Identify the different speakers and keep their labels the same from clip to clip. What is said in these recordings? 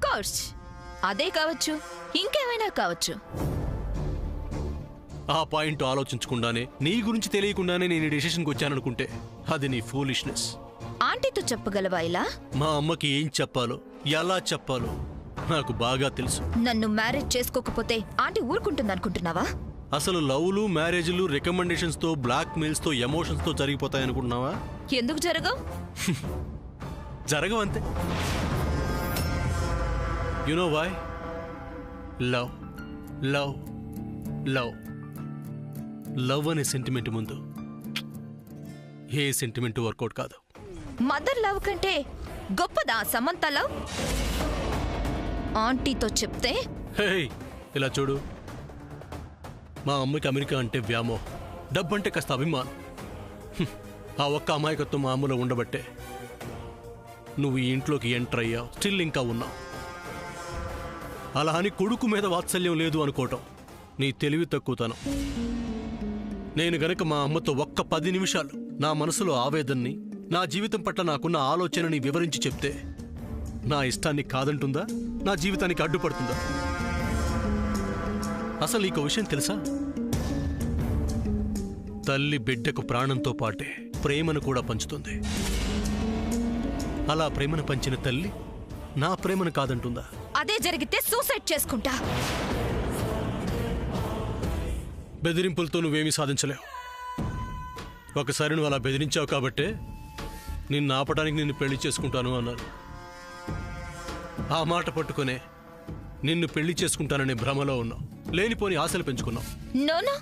Speaker 1: Course అదే కావచ్చు, ఇంకేమైనా కావచ్చు.
Speaker 2: ఆ పాయింట్ ఆలోచించకుండానే, నీ గురించి తెలియకుండానే నేను ఈ డెసిషన్కి వచ్చాననుకుంటే అది నీ ఫూలిష్నెస్.
Speaker 1: ఆంటీతో చెప్పగలవా ఇలా?
Speaker 2: మా అమ్మకి ఏం చెప్పాలో, ఎలా చెప్పాలో నాకు బాగా తెలుసు.
Speaker 1: నన్ను మ్యారేజ్ చేసుకోకపోతే ఆంటీ ఊరుకుంటుందనుకుంటున్నావా?
Speaker 2: అసలు లవ్లు, మ్యారేజ్లు రికమెండేషన్స్తో, బ్లాక్ మెయిల్స్తో, ఎమోషన్స్తో జరిగిపోతాయనుకుంటున్నావా?
Speaker 1: ఎందుకు జరగవు?
Speaker 2: జరగవంతే. You know why? Love love love love అనే సెంటిమెంట్ ముందు ఏ సెంటిమెంట్ వర్కౌట్ కాదు.
Speaker 1: మదర్ లవ్ కంటే గొప్పదా సమంత లవ్? ఆంటీతో చెప్తే.
Speaker 2: హే, ఇలా చూడు, మా అమ్మకి అమెరికా అంటే వ్యామోహం, డబ్బంటే కాస్త అభిమానం. ఆ ఒక్క అమాయకత్వం మా అమ్మలో ఉండబట్టే నువ్వు ఈ ఇంట్లోకి ఎంటర్ అయ్యావు, స్టిల్ ఇంకా ఉన్నావు. అలా అని కొడుకు మీద వాత్సల్యం లేదు అనుకోవటం నీ తెలివి తక్కువతనం. నేను గనక మా అమ్మతో ఒక్క 10 నిమిషాలు నా మనసులో ఆవేదన్ని, నా జీవితం పట్ల నాకున్న ఆలోచనని వివరించి చెప్తే నా ఇష్టాన్ని కాదంటుందా, నా జీవితానికి అడ్డుపడుతుందా? అసలు నీకు విషయం తెలుసా? తల్లి బిడ్డకు ప్రాణంతో పాటే ప్రేమను కూడా పంచుతుంది. అలా ప్రేమను పంచిన తల్లి నా ప్రేమను కాదంటుందా?
Speaker 1: అదే జరిగితే సూసైడ్ చేసుకుంటా.
Speaker 2: బెదిరింపులతో నువ్వేమీ సాధించలేవు. ఒకసారి నువ్వు అలా బెదిరించావు కాబట్టే నిన్ను ఆపడానికి నిన్ను పెళ్లి చేసుకుంటాను అన్నారు. ఆ మాట పట్టుకునే నిన్ను పెళ్లి చేసుకుంటాననే భ్రమలో ఉన్నావు, లేనిపోని ఆశలు పెంచుకున్నావు.
Speaker 1: నోనో,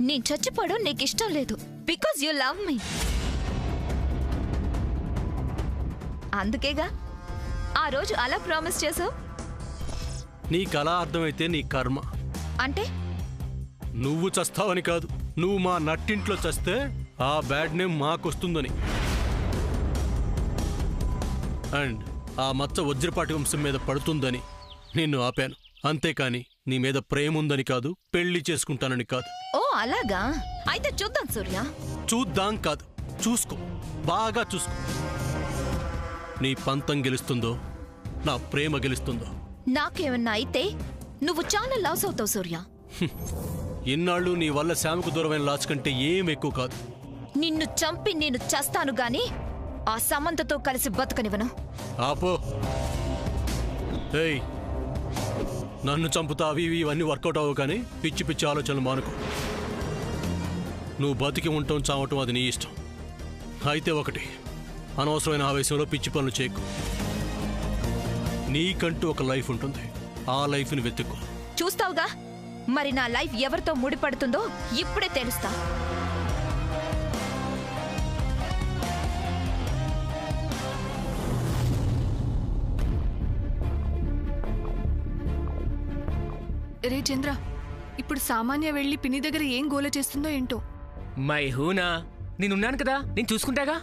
Speaker 1: నేను చచ్చిపోవడం నీకు ఇష్టం లేదు. బికాజ్ యు లవ్ మీ. అందుకేగా ఆ రోజు అలా ప్రామిస్ చేసావు.
Speaker 2: నీకు అలా అర్థమైతే నీ కర్మ.
Speaker 1: అంటే
Speaker 2: నువ్వు చస్తావని కాదు, నువ్వు మా నట్టింట్లో చస్తే ఆ బ్యాడ్ నేమ్ మాకొస్తుందని. అండ్ ఆ మచ్చ వజ్రపాటి వంశం మీద పడుతుందని నిన్ను ఆపాను. అంతేకాని నీ మీద ప్రేమ ఉందని కాదు, పెళ్లి చేసుకుంటానని కాదు.
Speaker 1: ఓ అలాగా? అయితే చూద్దాం సూర్య.
Speaker 2: చూద్దాం కాదు, చూసుకో, బాగా చూసుకో. నీ పంతం గెలుస్తుందో, నా ప్రేమ గెలుస్తుందో.
Speaker 1: నాకేమన్నా అయితే నువ్వు చాలా లాస్ అవుతావు సూర్య.
Speaker 2: ఇన్నాళ్ళు నీ వల్ల శ్యామకు దూరమైన లాస్ కంటే ఏం ఎక్కువ కాదు.
Speaker 1: నిన్ను చంపి నేను చస్తాను గాని ఆ సమంతతో కలిసి బతకనివ్వను.
Speaker 2: ఆపో. ఏయ్, నన్ను చంపుతావి ఇవన్నీ వర్కౌట్ అవ్వవు, కానీ పిచ్చి పిచ్చి ఆలోచనలు మానుకో. నువ్వు బతికి ఉండటం, చావటం అది నీ ఇష్టం. అయితే ఒకటి, అనవసరమైన ఆవేశంలో పిచ్చి పనులు చేయకు. నీకంటూ ఒక లైఫ్ ఉంటుంది, ఆ లైఫ్ని వెతుక్కో.
Speaker 1: చూస్తావుగా మరి నా లైఫ్ ఎవరితో ముడిపడుతుందో ఇప్పుడే తెలుస్తా.
Speaker 3: రే చంద్ర, ఇప్పుడు సామాన్య వెళ్ళి పిన్ని దగ్గర ఏం గోల చేస్తుందో ఏంటో.
Speaker 4: మై హూనా, నేనున్నాను కదా, నేను చూసుకుంటాగా.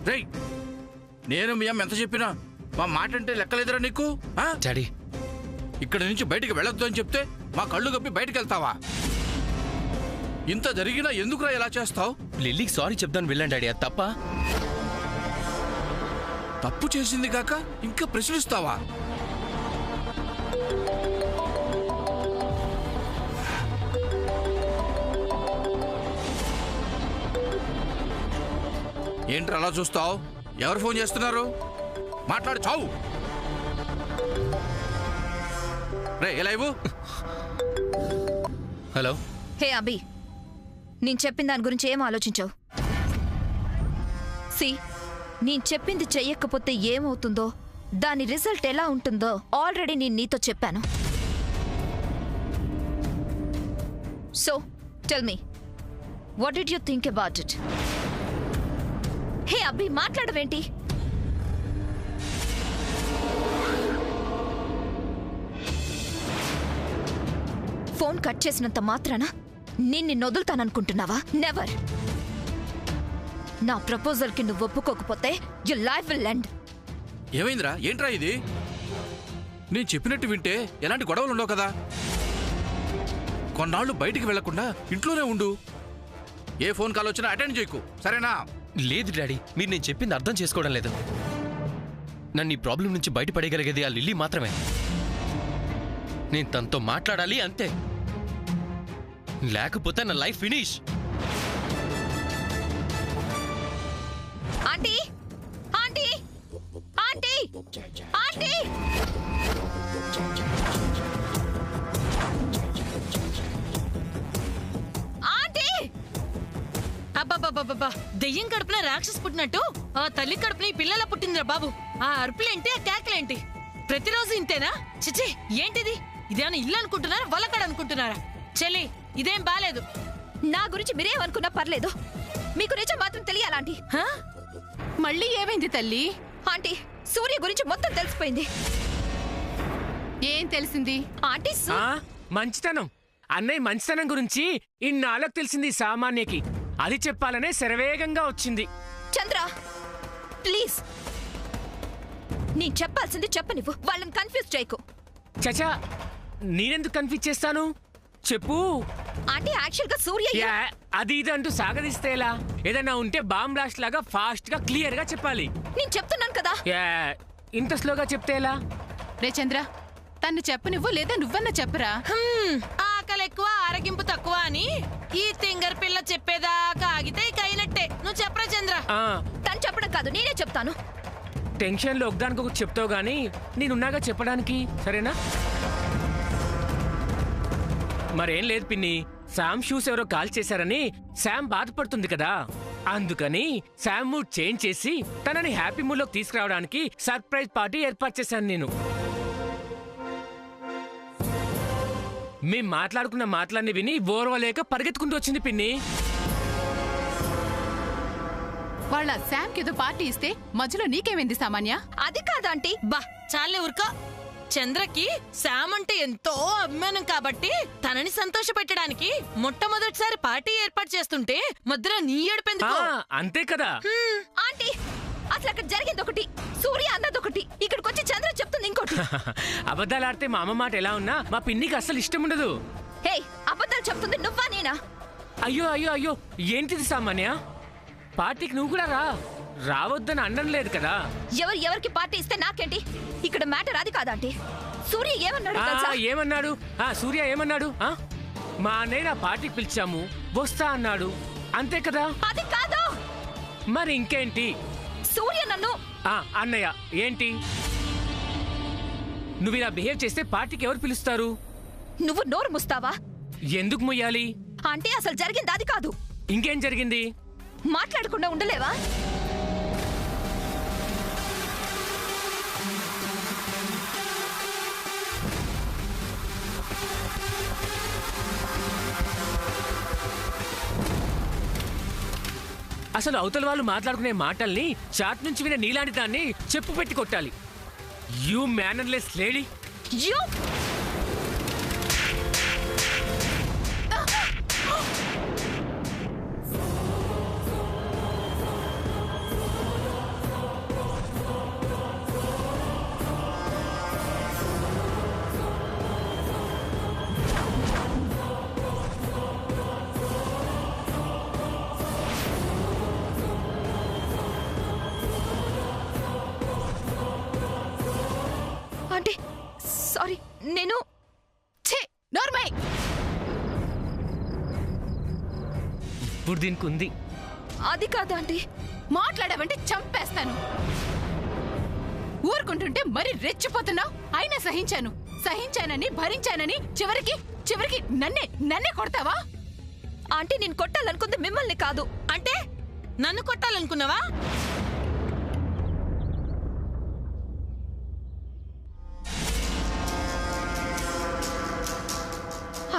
Speaker 5: రేయ్, నేను మీ అమ్మ ఎంత చెప్పినా మా మాట అంటే లెక్కలేదురా నీకు?
Speaker 4: డాడీ,
Speaker 5: ఇక్కడి నుంచి బయటికి వెళ్ళొద్దు అని చెప్తే మా కళ్ళు కప్పి బయటికి వెళ్తావా? ఇంత జరిగినా ఎందుకురా ఇలా చేస్తావు?
Speaker 4: లిల్లీకి సారీ చెప్దాను వెళ్ళండి డాడీ, అది తప్ప?
Speaker 5: తప్పు చేసింది కాక ఇంకా ప్రశ్నిస్తావా? ఏంట్రా అలా చూస్తావు? ఎవరు ఫోన్ చేస్తున్నారు? మాట్లాడు, చావు. రే ఎలా ఇవ్వు.
Speaker 4: హలో.
Speaker 1: హే అభి, నేను చెప్పిన దాని గురించి ఏం ఆలోచించావు? నేను చెప్పింది చెయ్యకపోతే ఏమవుతుందో, దాని రిజల్ట్ ఎలా ఉంటుందో ఆల్రెడీ నేను నీతో చెప్పాను. So tell me, what did you think about it? Hey Abhi, మాట్లాడవేంటి? ఫోన్ కట్ చేసినంత మాత్రాన నిన్ను వదులుతాననుకుంటున్నావా? నెవర్. నా ప్రపోజల్ కి నువ్వు ఒప్పుకోకపోతే యువర్ లైఫ్ విల్ ఎండ్.
Speaker 5: ఏమైందిరా? ఏంట్రా ఇది? నేను చెప్పినట్టు వింటే ఎలాంటి గొడవలు ఉండవు కదా. కొన్నాళ్ళు బయటికి వెళ్లకుండా ఇంట్లోనే ఉండు. ఏ ఫోన్ కాల్ వచ్చినా అటెండ్ చేయకు, సరేనా?
Speaker 6: లేదు డాడీ, మీరు నేను చెప్పింది అర్థం చేసుకోవడం లేదు. నన్ను ఈ ప్రాబ్లం నుంచి బయటపడేయగలిగేది ఆ లిల్లీ మాత్రమే. నేను తనతో మాట్లాడాలి అంతే, లేకపోతే నా life finish.
Speaker 1: Aunty aunty aunty aunty aunty
Speaker 7: అబ్బబ్బబ్బబ్బా, దెయ్యం కడుపున రాక్షసు పుట్టినట్టు ఆ తల్లి కడుపున ఈ పిల్లల పుట్టిందిరా బాబు. ఆ అరుపులేంటి, ఆ కేకలేంటి? ప్రతిరోజు ఇంతేనా? చిచి, ఏంటిది? ఇదేమన్నా ఇల్లు అనుకుంటున్నారా, వల్లకాడు అనుకుంటున్నారా? చెల్లి, ఇదేం బాలేదు.
Speaker 1: నా గురించి మీరేమనుకున్నా పర్లేదు, మీకు నిజం మాత్రం తెలియాలంటీ.
Speaker 7: హా?
Speaker 3: మళ్ళీ ఏమైంది తల్లి?
Speaker 1: ఆంటీ, సూర్య గురించి మొత్తం తెలిసిపోయింది.
Speaker 3: ఏం తెలిసింది?
Speaker 1: ఆంటీ
Speaker 4: మంచితనం, అన్నయ్య మంచితనం గురించి ఇన్నాళ్ళకు తెలిసింది సామాన్యకి. అది చెప్పాలనే శరవేగంగా వచ్చింది.
Speaker 1: చంద్ర ప్లీజ్, నేను చెప్పాల్సింది చెప్పనివ్వు, వాళ్ళని కన్ఫ్యూజ్ చేయకు.
Speaker 4: చచా, నేనెందుకు కన్ఫ్యూజ్ చేస్తాను, చెప్పు.
Speaker 1: ఆంటీ, యాక్చువల్ గా సూర్య
Speaker 4: యా, అది ఇది అంటూ సాగదీస్తే ఎలా? ఏదైనా ఉంటే బాంబ్ బ్లాస్ట్ లాగా ఫాస్ట్ గా క్లియర్ గా చెప్పాలి.
Speaker 1: నేను చెప్తున్నాను కదా.
Speaker 4: యా, ఇంత స్లోగా చెప్తే ఎలా?
Speaker 3: రే చంద్ర, తను చెప్పనివ్వు, లేదా నువ్వన్నా చెప్పరా.
Speaker 7: ఆకలి ఎక్కువ ఆరగింపు తక్కువ అని ఈ తింగర్ పిల్ల చెప్పేదాకా ఆగితే ఇక అయినట్టే. నువ్వు చెప్పరా చంద్ర.
Speaker 1: తను చెప్పడం కాదు, నేనే చెప్తాను.
Speaker 4: టెన్షన్ లో ఒకదానికి ఒకటి చెప్తావు గానీ నేనున్నాగా చెప్పడానికి, సరేనా? మరేం లేదు పిన్ని, శామ్ షూస్ ఎవరో కాల్ చేశారని శామ్ బాధపడుతుంది కదా, అందుకని శామ్ మూడ్ చేంజ్ చేసి తనని హ్యాపీ మూడ్ లోకి తీసుకురావడానికి సర్ప్రైజ్ పార్టీ ఏర్పాటు చేశాను నేను. మేం మాట్లాడుకున్న మాటలన్నీ విని ఓర్వలేక పరిగెత్తుకుంటూ వచ్చింది పిన్ని.
Speaker 3: వాళ్ళ శామ్కి ఏదో పార్టీ ఇస్తే మధ్యలో నీకేమైంది సామాన్య?
Speaker 1: అది కాదంటీ.
Speaker 7: బా చాలే ఊరుకో. చంద్రకి శామ్ అంటే ఎంతో అభిమానం కాబట్టి తనని సంతోష పెట్టడానికి మొట్టమొదటిసారి పార్టీ ఏర్పాటు చేస్తుంటే మధ్యలో నీ ఏడుపెందుకు?
Speaker 4: అంతే కదా.
Speaker 1: ఆంటీ, అసలు అక్కడ జరిగింది ఒకటి, సూర్య అన్నది ఒకటి, ఇక్కడికి వచ్చి చంద్ర చెప్తుంది ఇంకోటి.
Speaker 4: అబద్ధాలు ఆడితే మా అమ్మ మాట ఎలా ఉన్నా మా పిన్నికి అస్సలు ఇష్టం ఉండదు.
Speaker 1: హే, అబద్ధాలు చెప్తుంది నువ్వా నేనా?
Speaker 4: అయ్యో అయ్యో అయ్యో, ఏంటిది సామాన్య? పార్టీకి నువ్వు కూడా రావద్దని అనడం లేదు కదా.
Speaker 1: ఎవరికి పార్టీ ఇస్తే నాకేంటి? ఇక్కడ మ్యాటర్ అది కాదంటీ. సూర్య ఏమన్నాడు తెలుసా?
Speaker 4: ఏమన్నాడు? సూర్య ఏమన్నాడు? మా అన్నయ్య పార్టీకి పిలిచాము, వస్తా అన్నాడు, అంతే కదా.
Speaker 1: అది కాదు.
Speaker 4: మరి ఇంకేంటి?
Speaker 1: సూర్య నన్ను
Speaker 4: అన్నయ్య ఏంటి? నువ్వు ఇలా బిహేవ్ చేస్తే పార్టీకి ఎవరు పిలుస్తారు?
Speaker 1: నువ్వు నోరు ముస్తావా?
Speaker 4: ఎందుకు ముయ్యాలి?
Speaker 1: అంటే అసలు జరిగింది అది కాదు.
Speaker 4: ఇంకేం జరిగింది?
Speaker 1: మాట్లాడకుండా ఉండలేవా?
Speaker 4: అసలు అవతల వాళ్ళు మాట్లాడుకునే మాటల్ని చాట్ నుంచి వినే నీలాంటి దాన్ని చెప్పు పెట్టి కొట్టాలి. You mannerless lady.
Speaker 1: యూ అంటే సారీ, నేను
Speaker 3: నోర్మై.
Speaker 4: ఇప్పుడు దీనికి ఉంది.
Speaker 1: అది కాదా ఆంటీ?
Speaker 3: మాట్లాడావంటే చంపేస్తాను. ఊరుకుంటుంటే మరి రెచ్చిపోతున్నావు. అయినా సహించానని భరించానని చివరికి నన్నే కొడతావా?
Speaker 1: ఆంటీ, నేను కొట్టాలనుకుంది మిమ్మల్ని కాదు.
Speaker 7: అంటే నన్ను కొట్టాలనుకున్నావా?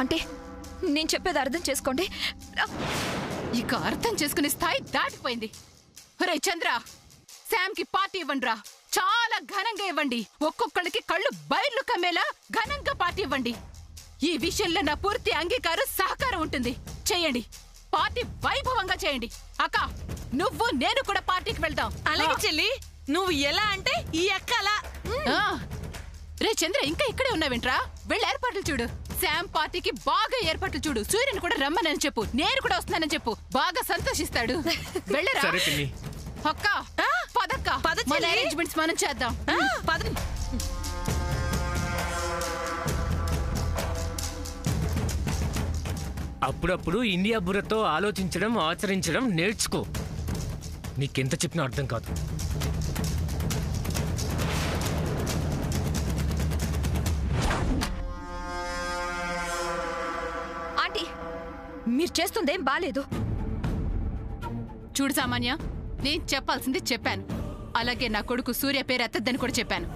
Speaker 1: ఆంటీ, నేను చెప్పేది అర్థం చేసుకోండి.
Speaker 3: ఇక అర్థం చేసుకునే స్థాయి దాటిపోయింది. ఒరే చంద్ర, శామ్కి పార్టీ ఇవ్వండిరా, చాలా ఘనంగా ఇవ్వండి. ఒక్కొక్కళ్ళకి కళ్ళు బయర్లు కమ్మేలా ఘనంగా పార్టీ ఇవ్వండి. ఈ విషయంలో నా పూర్తి అంగీకారం సహకారం ఉంటుంది. చేయండి, పార్టీ వైభవంగా చేయండి. అక్క, నువ్వు నేను కూడా పార్టీకి వెళ్తాం.
Speaker 7: అలాగే చెల్లి, నువ్వు ఎలా అంటే ఈ అక్క అలా.
Speaker 3: రే చంద్ర, ఇంకా ఇక్కడే ఉన్నావేంట్రా? వెళ్ళి ఏర్పాట్లు చూడు. శామ్ పార్టీకి బాగా ఏర్పాట్లు చూడు. సూర్యుని కూడా రమ్మనని చెప్పు, నేను కూడా వస్తున్నానని చెప్పు, బాగా సంతోషిస్తాడు. వెళ్ళరా
Speaker 4: సరే పిన్ని.
Speaker 3: అక్క, పదక్క,
Speaker 7: పద చెల్లి.
Speaker 3: మన అరేంజ్మెంట్స్ మనం చేద్దాం.
Speaker 7: పద.
Speaker 4: అప్పుడప్పుడు ఇండియా బుర్రతో ఆలోచించడం, ఆచరించడం నేర్చుకో. నీకెంత చెప్పినా అర్థం కాదు.
Speaker 1: ఆంటీ, మీరు చేస్తుందేం బాలేదు.
Speaker 3: చూడు సామాన్య, నేను చెప్పాల్సింది చెప్పాను. అలాగే నా కొడుకు సూర్య పేరు ఎత్తద్దని కూడా చెప్పాను.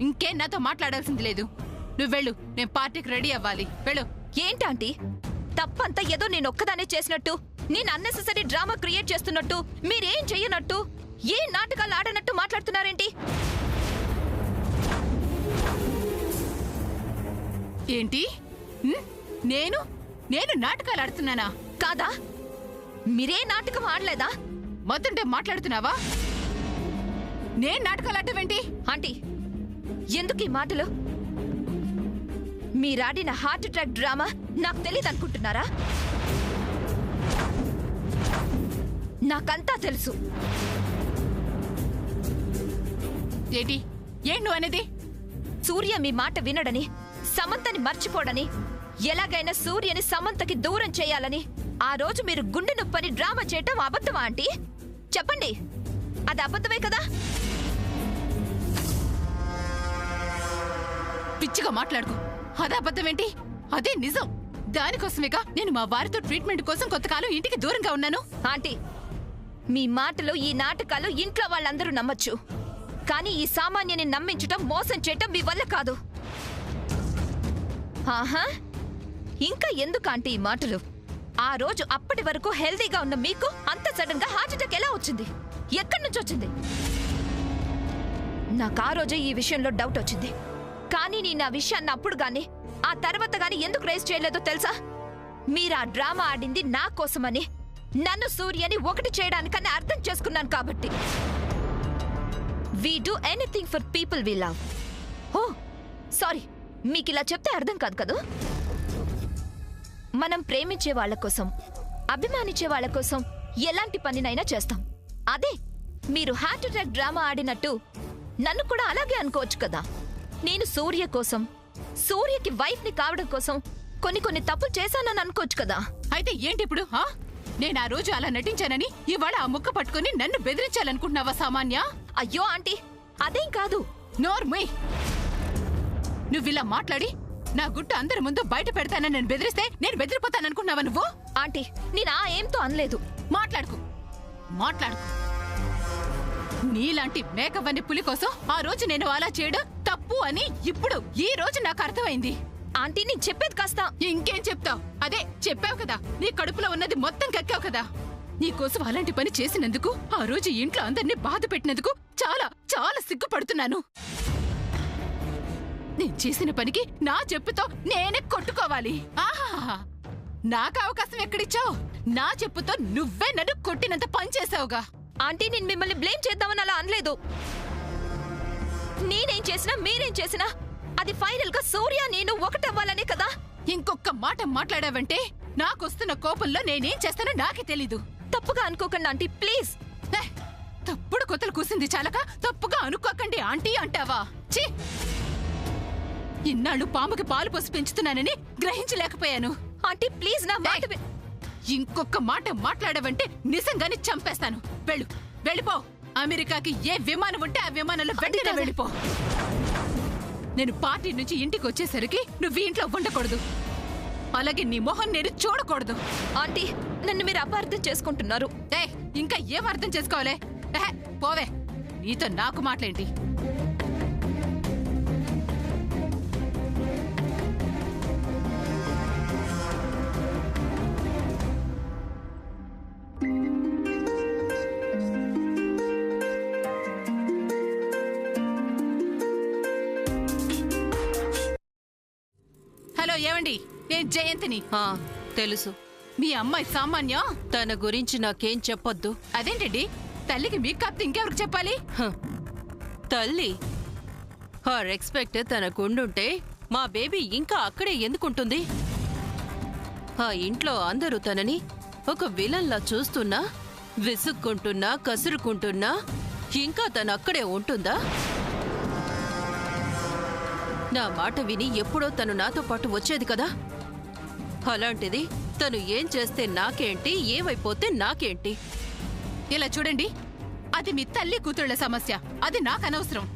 Speaker 3: ఇంకేం నాతో మాట్లాడాల్సింది లేదు. నువ్వు వెళ్ళు, నేను పార్టీకి రెడీ అవ్వాలి. వెళ్ళు.
Speaker 1: ఏంటంటీ, తప్పంతా ఏదో నేను ఒక్కదానే చేసినట్టు, నేను అన్నెసెసరీ డ్రామా క్రియేట్ చేస్తున్నట్టు, మీరేం చెయ్యనట్టు, ఏ నాటకాలు ఆడనట్టు మాట్లాడుతున్నారేంటి?
Speaker 3: ఏంటి? నేను నేను నాటకాలు ఆడుతున్నానా?
Speaker 1: కాదా? మీరే నాటకం ఆడలేదా?
Speaker 3: మొత్తంటే మాట్లాడుతున్నావా? నేను నాటకాలు ఆడటమేంటి?
Speaker 1: ఆంటీ, ఎందుకు ఈ మాటలు? మీరాడిన హార్ట్ అటాక్ డ్రామా నాకు తెలీదు అనుకుంటున్నారా? నాకంతా తెలుసు.
Speaker 3: ఏంటి నువ్వు అనేది?
Speaker 1: సూర్య మీ మాట వినడని, సమంతని మర్చిపోడని, ఎలాగైనా సూర్యని సమంతకి దూరం చేయాలని ఆ రోజు మీరు గుండె నొప్పని డ్రామా చేయటం అబద్ధమా ఆంటీ? చెప్పండి, అది అబద్ధమే కదా?
Speaker 3: పిచ్చిగా మాట్లాడుకో. అదే అబద్ధం ఏంటి? అదే నిజం. దానికోసమేగా నేను మా వారితో ట్రీట్మెంట్ కోసం కొంతకాలం ఇంటికి దూరంగా ఉన్నాను.
Speaker 1: ఆంటీ, మీ మాటలు, ఈ నాటకాలు ఇంట్లో వాళ్ళందరూ నమ్మొచ్చు, కానీ ఈ సామాన్యని నమ్మించటం, మోసం చేయటం మీ వల్ల కాదు. ఆహా, ఇంకా ఎందుకు ఆంటీ ఈ మాటలు? ఆ రోజు అప్పటి వరకు హెల్దీగా ఉన్న మీకు అంత సడన్ గా హార్ట్ అటాక్ ఎలా వచ్చింది? ఎక్కడి నుంచి వచ్చింది? నాకు ఆ రోజే ఈ విషయంలో డౌట్ వచ్చింది. కానీ నేను ఆ విషయాన్ని అప్పుడు గాని, ఆ తర్వాత గాని ఎందుకు రేస్ చేయలేదో తెలుసా? మీరు ఆ డ్రామా ఆడింది నా కోసమని, నన్ను సూర్యని ఒకటి చేయడానికని అర్థం చేసుకున్నాను కాబట్టి. We do anything for people we love. Oh sorry, మీకు ఇలా చెప్తే అర్థం కాదు కదా? మనం ప్రేమించే వాళ్ళ కోసం, అభిమానించే వాళ్ళ కోసం ఎలాంటి పనినైనా చేస్తాం. అదే మీరు హార్ట్ అటాక్ డ్రామా ఆడినట్టు నన్ను కూడా అలాగే అనుకోవచ్చు కదా. నేను సూర్య కోసం, సూర్యకి వైఫ్ ని కావడం కోసం కొన్ని తప్పులు చేశానని అనుకోవచ్చు కదా.
Speaker 3: అయితే ఏంటి ఇప్పుడు? నేను ఆ రోజు అలా నటించానని ఇవాళ ఆ ముక్క పట్టుకుని నన్ను బెదిరించాలనుకుంటున్నావా సామాన్య?
Speaker 1: అయ్యో ఆంటీ, అదేం కాదు.
Speaker 3: నోర్మై, నువ్విలా మాట్లాడి నా గుట్టు అందరి ముందు బయట పెడతానని నేను బెదిరిస్తే నేను బెదిరిపోతాననుకున్నావా నువ్వు?
Speaker 1: ఆంటీ, నేను ఆ ఏంతో అనలేదు.
Speaker 3: మాట్లాడుకు. నీలాంటి మేకవన్ని పులి కోసం ఆ రోజు నేను అలా చేయడం తప్పు అని ఇప్పుడు ఈ రోజు నాకు అర్థమైంది.
Speaker 1: ఆంటీ, నేను చెప్పేది కాస్త.
Speaker 3: ఇంకేం చెప్తావు? అదే చెప్పావు కదా, నీ కడుపులో ఉన్నది మొత్తం కక్కావు కదా. నీకోసం అలాంటి పని చేసినందుకు, ఆ రోజు ఇంట్లో అందరినీ బాధ పెట్టినందుకు చాలా చాలా సిగ్గుపడుతున్నాను. నేను చేసిన పనికి నా చెప్పుతో నేనే కొట్టుకోవాలి. ఆహా, నాకు అవకాశం ఎక్కడిచ్చావు? నా చెప్పుతో నువ్వే నన్ను కొట్టినంత పని చేసావుగా.
Speaker 1: ఆంటీ, నేను మిమ్మల్ని బ్లేమ్ చేద్దామని అలా అనలేదు. నేనేం చేసినా, మీరేం చేసినా అది ఫైనల్ గా సూర్య నేను ఒకటవ్వాలనే కదా.
Speaker 3: ఇంకొక మాట మాట్లాడావంటే నాకొస్తున్న కోపంలో నేనేం చేస్తానో నాకే తెలీదు.
Speaker 1: తప్పుగా అనుకోకండి ఆంటీ, ప్లీజ్.
Speaker 3: తప్పుడు కొత్తలు కూసింది చాలక తప్పుగా అనుకోకండి ఆంటీ అంటావా? ఛీ, ఇన్నాళ్ళు పాముకి పాలు పోసి పెంచుతున్నానని గ్రహించలేకపోయాను.
Speaker 1: ఆంటీ ప్లీజ్, నా మాట
Speaker 3: ఇంకొక మాట మాట్లాడావంటే నిజంగానే చంపేస్తాను. వెళ్ళు, వెళ్ళిపో. అమెరికాకి ఏ విమానం ఉంటే ఆ విమానంలో వెంటనే వెళ్ళిపో. నేను పార్టీ నుంచి ఇంటికి వచ్చేసరికి నువ్వు ఇంట్లో ఉండకూడదు. అలాగే నీ మొహం నేను చూడకూడదు.
Speaker 1: ఆంటీ, నన్ను మీరు అపార్థం చేసుకుంటున్నారు.
Speaker 3: ఇంకా ఏం అర్థం చేసుకోవాలే? పోవే, నీతో నాకు మాట్లాడేంటి? హలో, ఏమండి? నేను జయంతిని.
Speaker 7: తెలుసు.
Speaker 3: మీ అమ్మాయి సామాన్య.
Speaker 7: తన గురించి నాకేం చెప్పొద్దు.
Speaker 3: అదేంటండి? తల్లికి మీకు కాకపోతే ఇంకెవరికి చెప్పాలి?
Speaker 7: తల్లి హర్ ఎక్స్పెక్ట్ తనకుండుంటే
Speaker 8: మా బేబీ ఇంకా అక్కడే ఎందుకుంటుంది? ఆ ఇంట్లో అందరూ తనని ఒక విలన్లా చూస్తున్నా, విసుక్కుంటున్నా, కసురుకుంటున్నా ఇంకా తను అక్కడే ఉంటుందా? నా మాట విని ఎప్పుడో తను నాతో పాటు వచ్చేది కదా. అలాంటిది తను ఏం చేస్తే నాకేంటి, ఏమైపోతే నాకేంటి?
Speaker 3: ఇలా చూడండి, అది మీ తల్లి కూతుళ్ల సమస్య, అది నాకు అనవసరం.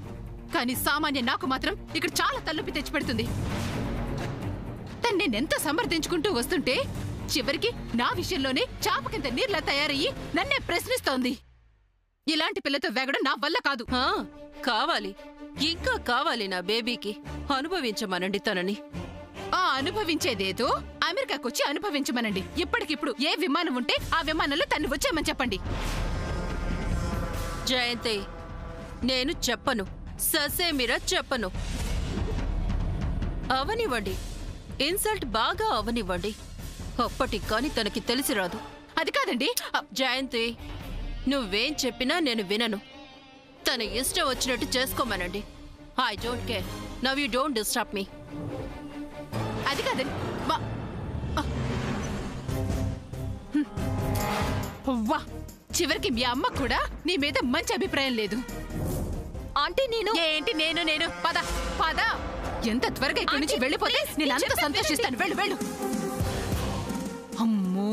Speaker 3: కానీ సామాన్య నాకు మాత్రం ఇక్కడ చాలా తలనొప్పి తెచ్చిపెడుతుంది. తను నేనెంత సమర్థించుకుంటూ వస్తుంటే చివరికి నా విషయంలోనే చాప కింద నీర్లా తయారయ్యి నన్నే ప్రశ్నిస్తోంది. ఇలాంటి పిల్లతో వేగడం నా వల్ల కాదు.
Speaker 8: కావాలి, ఇంకా కావాలి నా బేబీకి. అనుభవించమనండి తనని.
Speaker 3: ఆ అనుభవించేదేదో అమెరికాకొచ్చి అనుభవించమనండి. ఇప్పటికిప్పుడు ఏ విమానం ఉంటే ఆ విమానంలో తన్ని వచ్చేయమని చెప్పండి.
Speaker 8: జయంతి, నేను చెప్పను, ససేమిరా చెప్పను. అవనివ్వండి, ఇన్సల్ట్ బాగా అవనివ్వండి. అప్పటికి కాని తనకి తెలిసి రాదు.
Speaker 3: అది కాదండి.
Speaker 8: జయంతి, నువ్వేం చెప్పినా నేను వినను. తన ఇష్టం వచ్చినట్టు చేసుకోమనండి. I don't care. Now you don't disturb me.
Speaker 3: అది కాదండి. వా, చివరికి మీ అమ్మ కూడా నీ మీద మంచి అభిప్రాయం లేదు.
Speaker 1: ఆంటీ నేను
Speaker 3: ఏంటి నేను పద పద. ఎంత త్వరగా ఇక్కడి నుంచి వెళ్ళిపోతే నేను అంత సంతోషిస్తాను. వెళ్ళు వెళ్ళు. అమ్మో,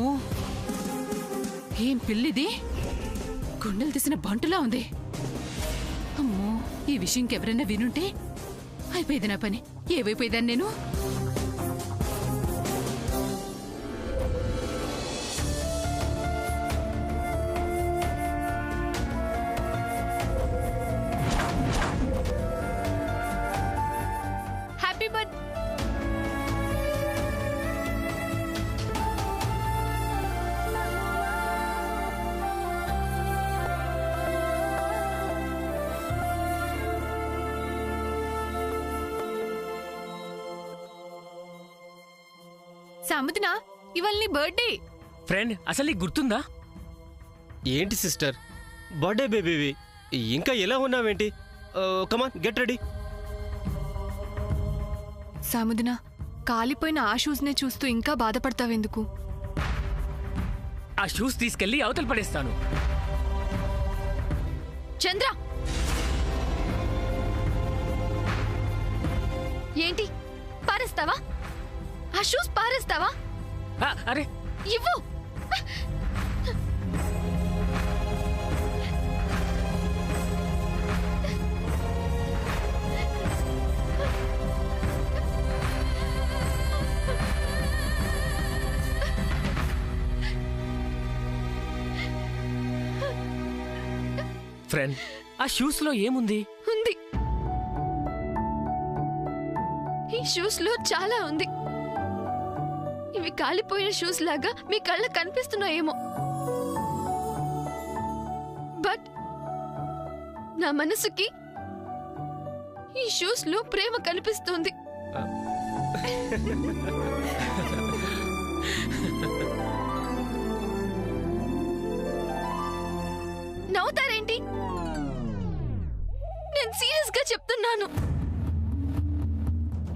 Speaker 3: ఏం పిల్లిది, గుండెలు తీసిన బంటులా ఉంది. అమ్మో, ఈ విషయం ఇంకెవరైనా వినుంటే అయిపోయేది నా పని. ఏవైపోయేదాన్ని నేను.
Speaker 1: Happy birth.
Speaker 9: సముద్నా, ఇవాళ నీ బర్త్డే.
Speaker 4: ఫ్రెండ్, అసలు నీకు గుర్తుందా?
Speaker 10: ఏంటి సిస్టర్, బర్త్డే బేబీవి, ఇంకా ఎలా ఉన్నావేంటి? Come on get ready.
Speaker 9: సముద్నా, కాలిపోయిన ఆ షూస్నే చూస్తూ ఇంకా బాధపడతావెందుకు?
Speaker 4: ఆ షూస్ తీసుకెళ్లి అవతల పడేస్తాను.
Speaker 1: చంద్ర, ఏంటి పారేస్తావా? ఆ షూస్ పారేస్తావా?
Speaker 4: అరే
Speaker 1: ఇవ్వు.
Speaker 4: ఫ్రెండ్, ఆ షూస్ లో ఏముంది?
Speaker 9: ఉంది, ఈ షూస్ లో చాలా ఉంది. ఇవి కాలిపోయిన షూస్ లాగా మీ కళ్ళ కనిపిస్తున్నాయేమో, బట్ నా మనసుకి ఈ షూస్ లో ప్రేమ కనిపిస్తుంది. నవ్వుతారేంటి? నేను సీరియస్ గా చెప్తున్నాను.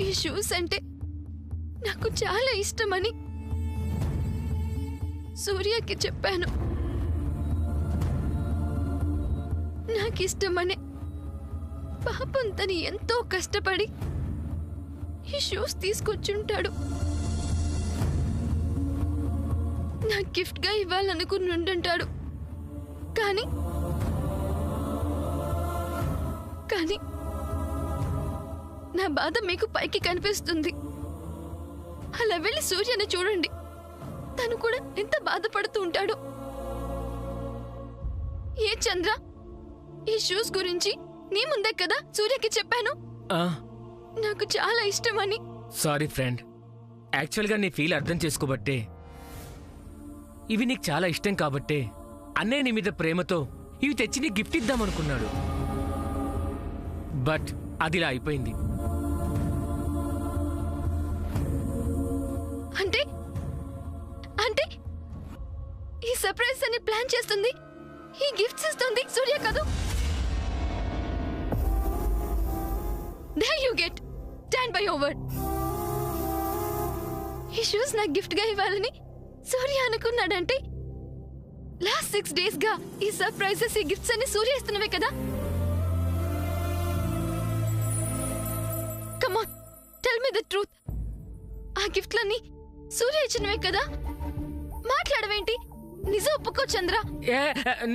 Speaker 9: ఈ షూస్ అంటే నాకు చాలా ఇష్టమని సూర్యకి చెప్పాను. నాకిష్టమనే పాపం తను ఎంతో కష్టపడి ఈ షూస్ తీసుకొచ్చుంటాడు. నా గిఫ్ట్ గా ఇవ్వాలనుకుని ఉండుంటాడు. కానీ నా బాధ మీకు పైకి కనిపిస్తుంది. అలా వెళ్ళి సూర్యని చూడండి, తను కూడా ఎంత బాధపడుతూ ఉంటాడో. ఏ చంద్ర, ఈ షూస్ గురించి నీ ముందే కదా సూర్యకి చెప్పాను నాకు చాలా ఇష్టమని.
Speaker 4: సారీ ఫ్రెండ్, యాక్చువల్గా నీ ఫీల్ అర్థం చేసుకోబట్టే, ఇవి నీకు చాలా ఇష్టం కాబట్టే అన్నయ్య నీ మీద ప్రేమతో ఇవి తెచ్చి నీ గిఫ్ట్ ఇద్దామనుకున్నాడు. బట్ అదిలా అయిపోయింది.
Speaker 9: అంటే అంటే ఈ సర్ప్రైజ్ అని ప్లాన్ చేస్తుంది, ఈ గిఫ్ట్స్ ఇస్తుంది సూర్య కాదు. There you get. Stand by your word. ఈ షూస్ నాకు గిఫ్ట్ గా ఇవ్వాలని సూర్య అనుకున్నాడంటే లాస్ట్ 6 days గా ఈ సర్ప్రైజెస్, ఈ గిఫ్ట్స్ అన్ని సూర్య ఇస్తున్నవే కదా. Come on, tell me the truth. ఆ గిఫ్ట్లన్నీ సూర్య ఇచ్చినవే కదా. మాట్లాడవేంటి? నిజం ఒప్పుకో చంద్ర.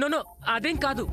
Speaker 4: నో అదేం కాదు.